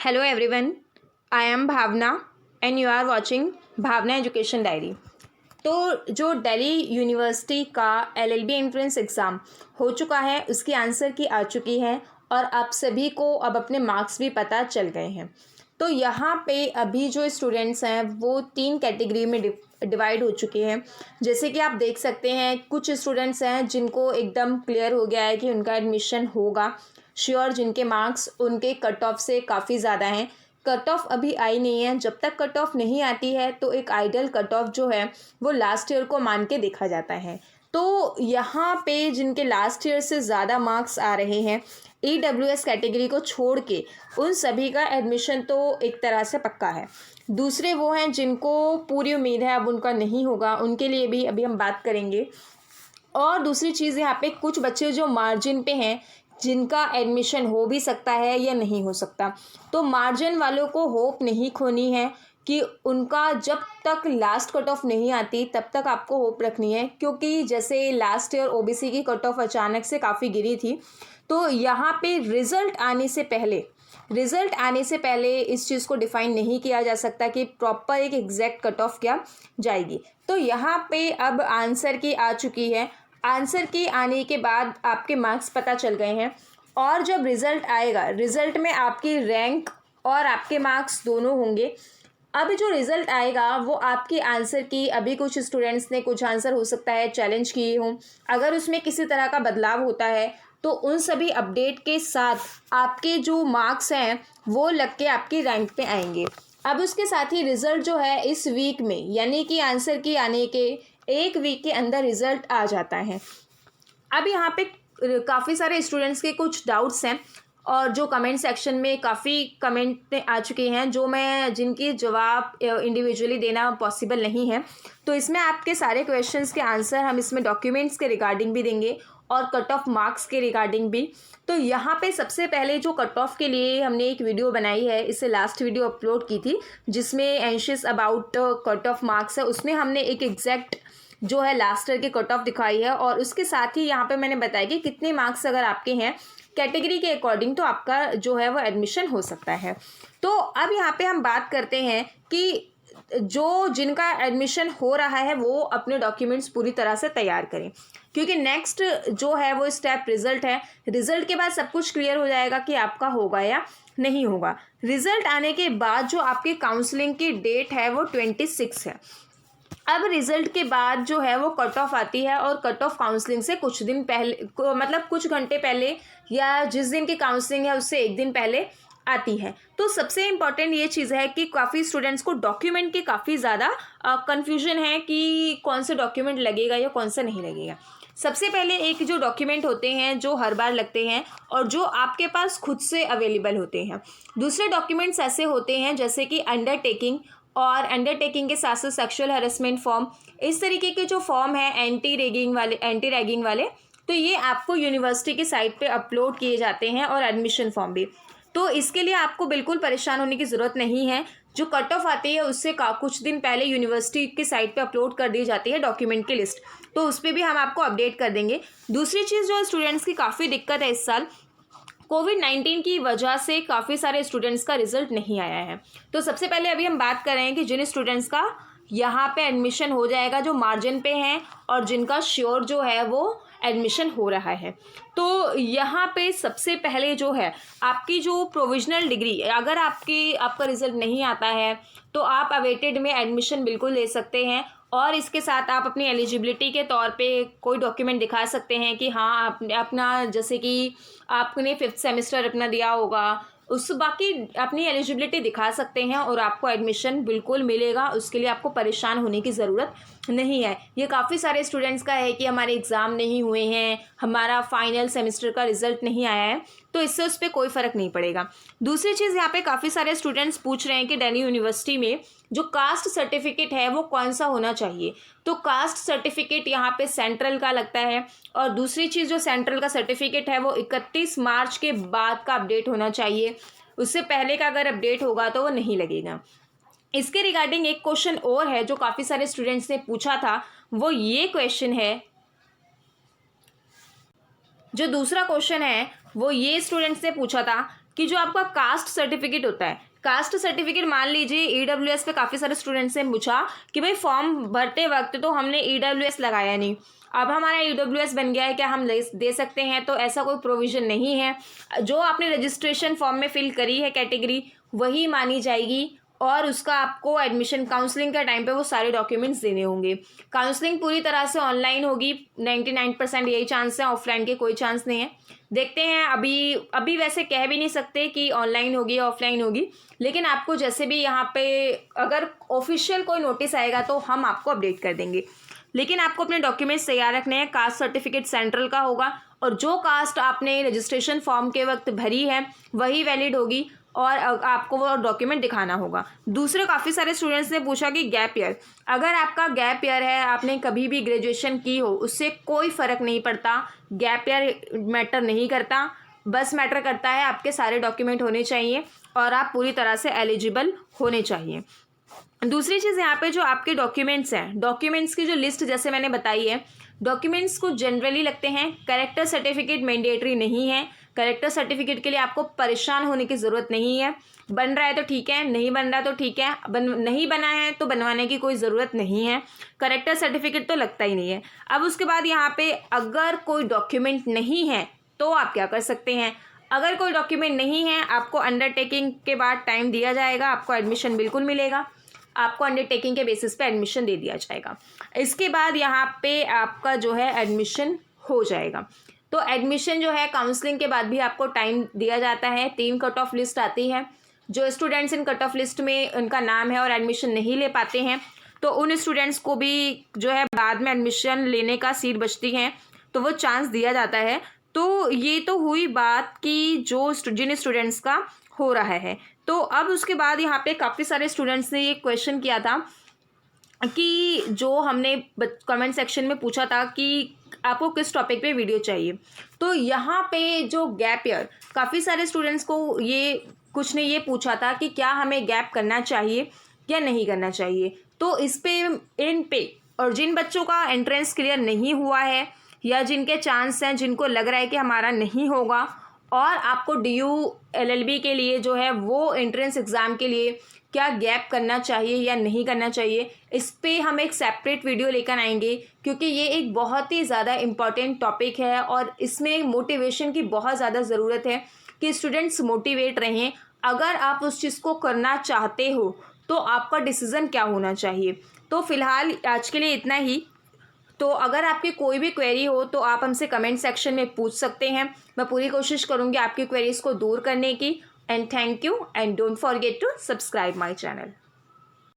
Hello everyone, I am Bhavna and you are watching Bhavna education diary. तो जो Delhi university का LLB entrance exam हो चुका है, उसकी आंसर की आ चुकी है और आप सभी को अब अपने मार्क्स भी पता चल गए हैं। तो यहाँ पे अभी जो स्टूडेंट्स हैं वो 3 कैटेगरी में डिवाइड हो चुके हैं। जैसे कि आप देख सकते हैं, कुछ स्टूडेंट्स हैं जिनको एकदम क्लियर हो गया है कि उनका एडमिशन होगा श्योर, जिनके मार्क्स उनके कट ऑफ से काफ़ी ज़्यादा हैं। कट ऑफ अभी आई नहीं है, जब तक कट ऑफ नहीं आती है तो एक आइडियल कट ऑफ जो है वो लास्ट ईयर को मान के देखा जाता है। तो यहाँ पे जिनके लास्ट ईयर से ज़्यादा मार्क्स आ रहे हैं, EWS कैटेगरी को छोड़ के उन सभी का एडमिशन तो एक तरह से पक्का है। दूसरे वो हैं जिनको पूरी उम्मीद है अब उनका नहीं होगा, उनके लिए भी अभी हम बात करेंगे। और दूसरी चीज़, यहाँ पे कुछ बच्चे जो मार्जिन पे हैं जिनका एडमिशन हो भी सकता है या नहीं हो सकता। तो मार्जिन वालों को होप नहीं खोनी है कि उनका जब तक लास्ट कट ऑफ नहीं आती तब तक आपको होप रखनी है, क्योंकि जैसे लास्ट ईयर ओबीसी की कट ऑफ अचानक से काफ़ी गिरी थी। तो यहाँ पे रिज़ल्ट आने से पहले इस चीज़ को डिफ़ाइन नहीं किया जा सकता कि प्रॉपर एक एग्जैक्ट कट ऑफ क्या जाएगी। तो यहाँ पे अब आंसर की आ चुकी है। आंसर की आने के बाद आपके मार्क्स पता चल गए हैं और जब रिज़ल्ट आएगा, रिज़ल्ट में आपकी रैंक और आपके मार्क्स दोनों होंगे। अब जो रिज़ल्ट आएगा वो आपकी आंसर की, अभी कुछ स्टूडेंट्स ने कुछ आंसर हो सकता है चैलेंज किए हों, अगर उसमें किसी तरह का बदलाव होता है तो उन सभी अपडेट के साथ आपके जो मार्क्स हैं वो लग के आपकी रैंक पे आएंगे। अब उसके साथ ही रिज़ल्ट जो है इस वीक में, यानी कि आंसर की आने के 1 वीक के अंदर रिज़ल्ट आ जाता है। अब यहाँ पे काफ़ी सारे स्टूडेंट्स के कुछ डाउट्स हैं और जो कमेंट सेक्शन में काफ़ी कमेंट आ चुके हैं जिनकी जवाब इंडिविजुअली देना पॉसिबल नहीं है। तो इसमें आपके सारे क्वेश्चंस के आंसर हम इसमें डॉक्यूमेंट्स के रिगार्डिंग भी देंगे और कट ऑफ मार्क्स के रिगार्डिंग भी। तो यहाँ पे सबसे पहले जो कट ऑफ के लिए हमने एक वीडियो बनाई है, इससे लास्ट वीडियो अपलोड की थी जिसमें anxious about cut off marks है, उसमें हमने एक एग्जैक्ट जो है लास्ट ईयर की कट ऑफ दिखाई है और उसके साथ ही यहाँ पे मैंने बताया कि कितने मार्क्स अगर आपके हैं कैटेगरी के अकॉर्डिंग तो आपका जो है वो एडमिशन हो सकता है। तो अब यहाँ पे हम बात करते हैं कि जिनका एडमिशन हो रहा है वो अपने डॉक्यूमेंट्स पूरी तरह से तैयार करें, क्योंकि नेक्स्ट जो है वो स्टेप रिज़ल्ट है। रिज़ल्ट के बाद सब कुछ क्लियर हो जाएगा कि आपका होगा या नहीं होगा। रिज़ल्ट आने के बाद जो आपकी काउंसलिंग की डेट है वो 26 है। अब रिज़ल्ट के बाद जो है वो कट ऑफ आती है और कट ऑफ काउंसलिंग से कुछ दिन पहले मतलब कुछ घंटे पहले या जिस दिन की काउंसलिंग है उससे 1 दिन पहले आती है। तो सबसे इम्पॉर्टेंट ये चीज़ है कि काफ़ी स्टूडेंट्स को डॉक्यूमेंट की काफ़ी ज़्यादा कन्फ्यूजन है कि कौन सा डॉक्यूमेंट लगेगा या कौन सा नहीं लगेगा। सबसे पहले एक जो डॉक्यूमेंट होते हैं जो हर बार लगते हैं और जो आपके पास खुद से अवेलेबल होते हैं। दूसरे डॉक्यूमेंट्स ऐसे होते हैं जैसे कि अंडरटेकिंग, और अंडरटेकिंग के साथ साथ सेक्शुअल हैरेसमेंट फॉर्म, इस तरीके के जो फॉर्म है एंटी रैगिंग वाले, तो ये आपको यूनिवर्सिटी की साइट पे अपलोड किए जाते हैं और एडमिशन फॉर्म भी। तो इसके लिए आपको बिल्कुल परेशान होने की ज़रूरत नहीं है। जो कट ऑफ आती है उससे कुछ दिन पहले यूनिवर्सिटी की साइट पे अपलोड कर दी जाती है डॉक्यूमेंट की लिस्ट, तो उस पर भी हम आपको अपडेट कर देंगे। दूसरी चीज़ जो स्टूडेंट्स की काफ़ी दिक्कत है इस साल, कोविड-19 की वजह से काफ़ी सारे स्टूडेंट्स का रिज़ल्ट नहीं आया है। तो सबसे पहले अभी हम बात कर रहे हैं कि जिन स्टूडेंट्स का यहाँ पे एडमिशन हो जाएगा जो मार्जिन पे हैं और जिनका श्योर जो है वो एडमिशन हो रहा है। तो यहाँ पे सबसे पहले जो है आपकी जो प्रोविजनल डिग्री, अगर आपका रिज़ल्ट नहीं आता है तो आप अवेटेड में एडमिशन बिल्कुल ले सकते हैं और इसके साथ आप अपनी एलिजिबिलिटी के तौर पे कोई डॉक्यूमेंट दिखा सकते हैं कि हाँ आपने अपना, जैसे कि आपने 5th सेमेस्टर अपना दिया होगा, उस बाकी अपनी एलिजिबिलिटी दिखा सकते हैं और आपको एडमिशन बिल्कुल मिलेगा। उसके लिए आपको परेशान होने की ज़रूरत नहीं है। ये काफ़ी सारे स्टूडेंट्स का है कि हमारे एग्ज़ाम नहीं हुए हैं, हमारा फाइनल सेमेस्टर का रिज़ल्ट नहीं आया है, तो इससे उस पर कोई फ़र्क नहीं पड़ेगा। दूसरी चीज़, यहाँ पे काफ़ी सारे स्टूडेंट्स पूछ रहे हैं कि दिल्ली यूनिवर्सिटी में जो कास्ट सर्टिफिकेट है वो कौन सा होना चाहिए। तो कास्ट सर्टिफिकेट यहाँ पे सेंट्रल का लगता है और दूसरी चीज़ जो सेंट्रल का सर्टिफिकेट है वो 31 मार्च के बाद का अपडेट होना चाहिए, उससे पहले का अगर अपडेट होगा तो वो नहीं लगेगा। इसके रिगार्डिंग एक क्वेश्चन और है जो काफ़ी सारे स्टूडेंट्स ने पूछा था, वो ये क्वेश्चन है, जो दूसरा क्वेश्चन है वो ये स्टूडेंट्स ने पूछा था कि जो आपका कास्ट सर्टिफिकेट होता है, कास्ट सर्टिफिकेट मान लीजिए ईडब्ल्यूएस पे काफ़ी सारे स्टूडेंट्स ने पूछा कि भाई फॉर्म भरते वक्त तो हमने ईडब्ल्यूएस लगाया नहीं, अब हमारा ईडब्ल्यूएस बन गया है, क्या हम दे सकते हैं? तो ऐसा कोई प्रोविज़न नहीं है। जो आपने रजिस्ट्रेशन फॉर्म में फिल करी है कैटेगरी वही मानी जाएगी और उसका आपको एडमिशन काउंसलिंग के टाइम पे वो सारे डॉक्यूमेंट्स देने होंगे। काउंसलिंग पूरी तरह से ऑनलाइन होगी, 99% यही चांस है, ऑफलाइन के कोई चांस नहीं है। देखते हैं, अभी वैसे कह भी नहीं सकते कि ऑनलाइन होगी या ऑफलाइन होगी, लेकिन आपको जैसे भी यहाँ पे अगर ऑफिशियल कोई नोटिस आएगा तो हम आपको अपडेट कर देंगे। लेकिन आपको अपने डॉक्यूमेंट्स तैयार रखने हैं। कास्ट सर्टिफिकेट सेंट्रल का होगा और जो कास्ट आपने रजिस्ट्रेशन फॉर्म के वक्त भरी है वही वैलिड होगी और आपको वो डॉक्यूमेंट दिखाना होगा। दूसरे काफ़ी सारे स्टूडेंट्स ने पूछा कि गैप ईयर, अगर आपका गैप ईयर है, आपने कभी भी ग्रेजुएशन की हो, उससे कोई फ़र्क नहीं पड़ता, गैप ईयर मैटर नहीं करता, बस मैटर करता है आपके सारे डॉक्यूमेंट होने चाहिए और आप पूरी तरह से एलिजिबल होने चाहिए। दूसरी चीज़ यहाँ पे जो आपके डॉक्यूमेंट्स हैं, डॉक्यूमेंट्स की जो लिस्ट जैसे मैंने बताई है, डॉक्यूमेंट्स को जनरली लगते हैं। कैरेक्टर सर्टिफिकेट मैंडेटरी नहीं है। कैरेक्टर सर्टिफिकेट के लिए आपको परेशान होने की ज़रूरत नहीं है। बन रहा है तो ठीक है, नहीं बन रहा तो ठीक है, नहीं बना है तो बनवाने की कोई ज़रूरत नहीं है। कैरेक्टर सर्टिफिकेट तो लगता ही नहीं है। अब उसके बाद यहाँ पे अगर कोई डॉक्यूमेंट नहीं है तो आप क्या कर सकते हैं? अगर कोई डॉक्यूमेंट नहीं है, आपको अंडरटेकिंग के बाद टाइम दिया जाएगा, आपको एडमिशन बिल्कुल मिलेगा, आपको अंडरटेकिंग के बेसिस पे एडमिशन दे दिया जाएगा। इसके बाद यहाँ पे आपका जो है एडमिशन हो जाएगा। तो एडमिशन जो है काउंसलिंग के बाद भी आपको टाइम दिया जाता है। 3 कट ऑफ लिस्ट आती है। जो students in cut off list में उनका नाम है और एडमिशन नहीं ले पाते हैं तो उन स्टूडेंट्स को भी जो है बाद में एडमिशन लेने का सीट बचती है, तो वो चांस दिया जाता है। तो ये तो हुई बात कि जो जिन स्टूडेंट्स का हो रहा है। तो अब उसके बाद यहाँ पे काफ़ी सारे स्टूडेंट्स ने ये क्वेश्चन किया था कि जो हमने कमेंट सेक्शन में पूछा था कि आपको किस टॉपिक पे वीडियो चाहिए। तो यहाँ पे जो गैप ईयर, काफ़ी सारे स्टूडेंट्स को कुछ ने ये पूछा था कि क्या हमें गैप करना चाहिए या नहीं करना चाहिए। तो इन पे और जिन बच्चों का एंट्रेंस क्लियर नहीं हुआ है या जिनके चांस हैं, जिनको लग रहा है कि हमारा नहीं होगा और आपको DU LLB के लिए जो है वो एंट्रेंस एग्ज़ाम के लिए क्या गैप करना चाहिए या नहीं करना चाहिए, इस पे हम एक सेपरेट वीडियो लेकर आएंगे क्योंकि ये एक बहुत ही ज़्यादा इम्पॉर्टेंट टॉपिक है और इसमें मोटिवेशन की बहुत ज़्यादा ज़रूरत है कि स्टूडेंट्स मोटिवेट रहें। अगर आप उस चीज़ को करना चाहते हो तो आपका डिसीज़न क्या होना चाहिए। तो फ़िलहाल आज के लिए इतना ही। तो अगर आपकी कोई भी क्वेरी हो तो आप हमसे कमेंट सेक्शन में पूछ सकते हैं। मैं पूरी कोशिश करूँगी आपकी क्वेरीज़ को दूर करने की। And thank you and don't forget to subscribe my channel.